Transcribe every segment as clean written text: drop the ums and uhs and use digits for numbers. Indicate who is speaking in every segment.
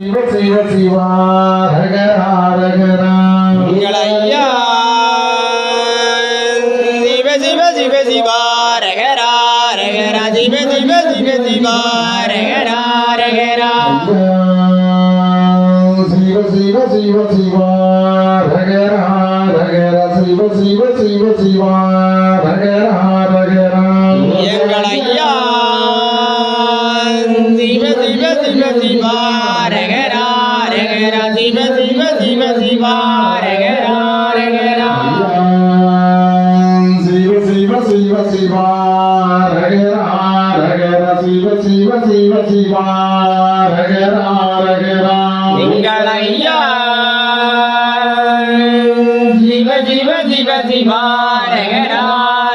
Speaker 1: சிவ சிவ சிவா ரகரா ரகரா
Speaker 2: ஐயா சிவ சிவ சிவ சிவா ரகரா ரகரா சிவ சிவ சிவ சிவா ரகரா ரகரா
Speaker 1: சிவ சிவ சிவ சிவா ரகரா ரகரா சிவ சிவ சிவ சிவா ரகரா ரகரா
Speaker 2: எங்கள் ஐயா சிவ சிவ சிவ சிவா ரகரா ரகரா சிவ சிவ சிவ சிவா ரகரா ரகரா
Speaker 1: சிவ சிவ சிவ சிவா ரகரா ரகரா சிவ சிவ சிவ சிவா ரகரா ரகரா
Speaker 2: எங்கள் ஐயா சிவ சிவ சிவ சிவா ரகரா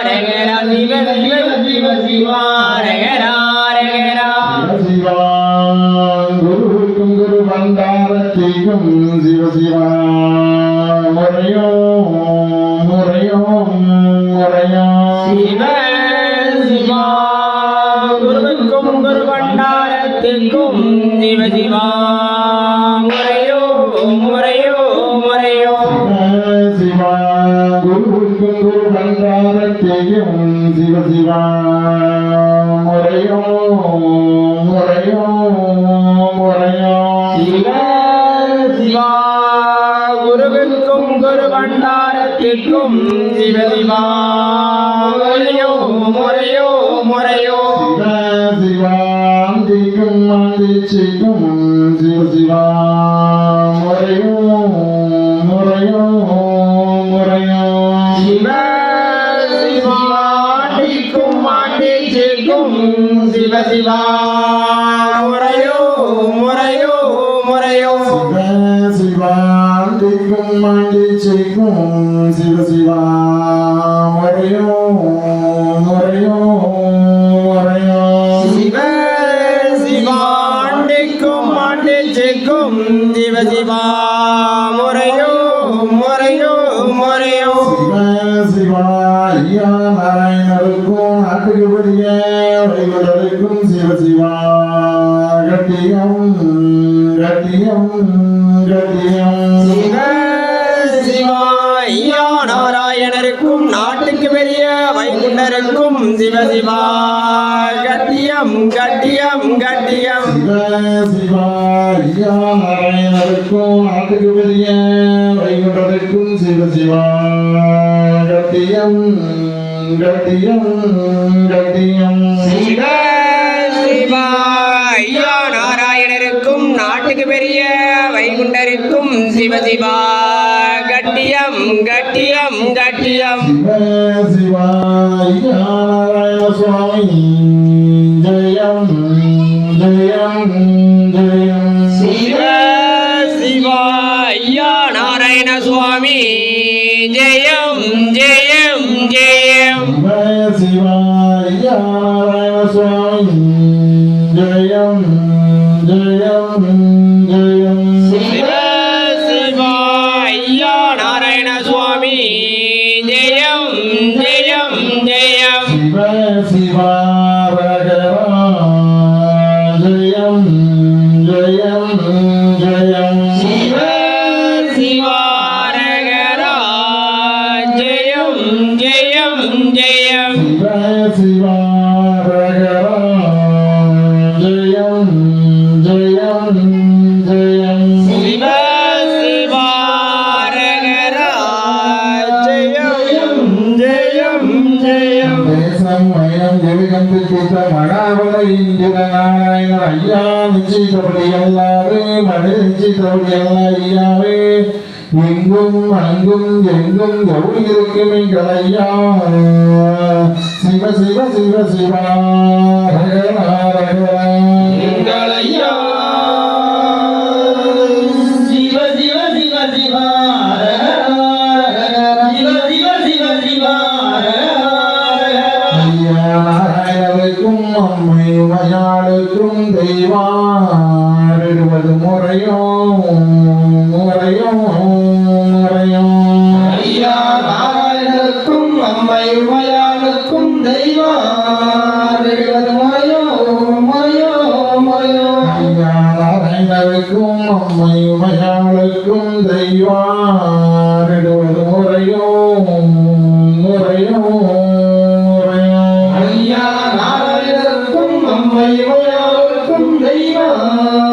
Speaker 2: ரகரா சிவ சிவ சிவ சிவா ரகரா ரகரா
Speaker 1: சிவா குருவுக்கும் குரு பண்டாரத்திற்கும் சிவ சிவா முறையோ முறையோ முறையோ
Speaker 2: சிவ சிவா குருவுக்கும் குரு பண்டாரத்திற்கும் சிவ சிவா முறையோ முறையோ முறையோ
Speaker 1: சிவா குருவுக்கும் குரு பண்டாரத்திற்கும் சிவ சிவா முறையோ முறையோ முறையோ
Speaker 2: சிவ சிவா குருவுக்கும் குரு பண்டாரத்திற்கும் சிவ சிவா முறையோ முறையோ முறையோ
Speaker 1: சிவா சிவாந்திக்கும் ஆந்திச்சிக்கும் சிவ சிவா முறையோ முறையோ முறையோ
Speaker 2: சிவ சிவாண்டிக்கும் ஆண்டிச்சிக்கும் சிவ சிவா முறையோ முறையோ முறையோ
Speaker 1: சிவாந்திக்கும் ஆண்டிச்சிக்கும் சிவ சிவா முறையோ முறையோ முறையோ
Speaker 2: சிவ சிவாண்டிக்கும் ஆண்டிச்சிக்கும் சிவ சிவா முறையோ முறையோ முறையோ
Speaker 1: சிவா ஐயா நாராயணருக்கும் நாட்டுக்குபடிய வைகுண்டருக்கும் சிவ சிவா கட்டியம் கட்டியம் கட்டியம்
Speaker 2: சிவ சிவா ஐயா நாராயணருக்கும் நாட்டுக்கு பெரிய வைகுண்டருக்கும் சிவ சிவா கட்டியம் கட்டியம் கட்டியம்
Speaker 1: சிவா ஐயா நாராயணருக்கும் நாட்டுக்கு பெரிய வைகுண்டருக்கும் சிவ சிவா கட்டியம் கட்டியம் கட்டியம்
Speaker 2: சிவ சிவா ஐயா நாராயணருக்கும் நாட்டுக்கு பெரிய வைகுண்டருக்கும் சிவ சிவா கட்டியம் கட்டியம் கட்டியம்
Speaker 1: சிவா ஐயா நாராயண சுவாமி ஜெயம் ஜெயம் ஜெயம்
Speaker 2: சிவ சிவா ஐயா நாராயண சுவாமி ஜெயம் ஜெயம் ஜெயம்
Speaker 1: சிவா ஐயா நாராயண சுவாமி ஜெயம் ஜெயம் ஜெயம்
Speaker 2: சிவ சிவா ஐயா நாராயண சுவாமி ஜெயம் ஜெயம் ஜெயம்
Speaker 1: சிவ சிவா ரகரா ஜெயம் ஜெயம் ஜெயம்
Speaker 2: சிவ சிவா ரகரா ஜெயம் ஜெயம் ஜெயம்
Speaker 1: சிவ சிவா ரகரா ஜெயம் ஜெயம் ஜெயம்
Speaker 2: சிவ சிவா ரகரா ஜெயம் ஜெயம் ஜெயம்
Speaker 1: தேசம் மயம் ஜெவிகந்து சித்த மகாபல இந்திர நாராயணர் ஐயா நிச்சயித்தபடி எல்லாரு மழை நிச்சயித்தபடி எல்லா ஐயாவே எங்கும் அங்கும் எங்கும் எவ்வளவு இருக்கும் எங்கள் ஐயா சிவ சிவ சிவ சிவா ரகரா ரகரா
Speaker 2: எங்கள் ஐயா சிவ சிவ சிவ சிவா ரகரா ரகரா சிவ சிவ சிவ சிவா ரகரா ரகரா
Speaker 1: ஐயா நாராயணருக்கும் அம்மை மயாளுக்கும் தெய்வாடுவது முறையோ முறையோ முறையோ
Speaker 2: ஐயா நாராயணருக்கும் அம்மை உமையாளுக்கும் தெய்வம் முறையோ முறையோ முறையோ
Speaker 1: ஐயா நாராயணருக்கும் அம்மை மயாளுக்கும் தெய்வாரிடுவது முறையோ முறையோ முறையோ
Speaker 2: ஐயா நாராயணருக்கும் அம்மை மயாளுக்கும் தெய்வம்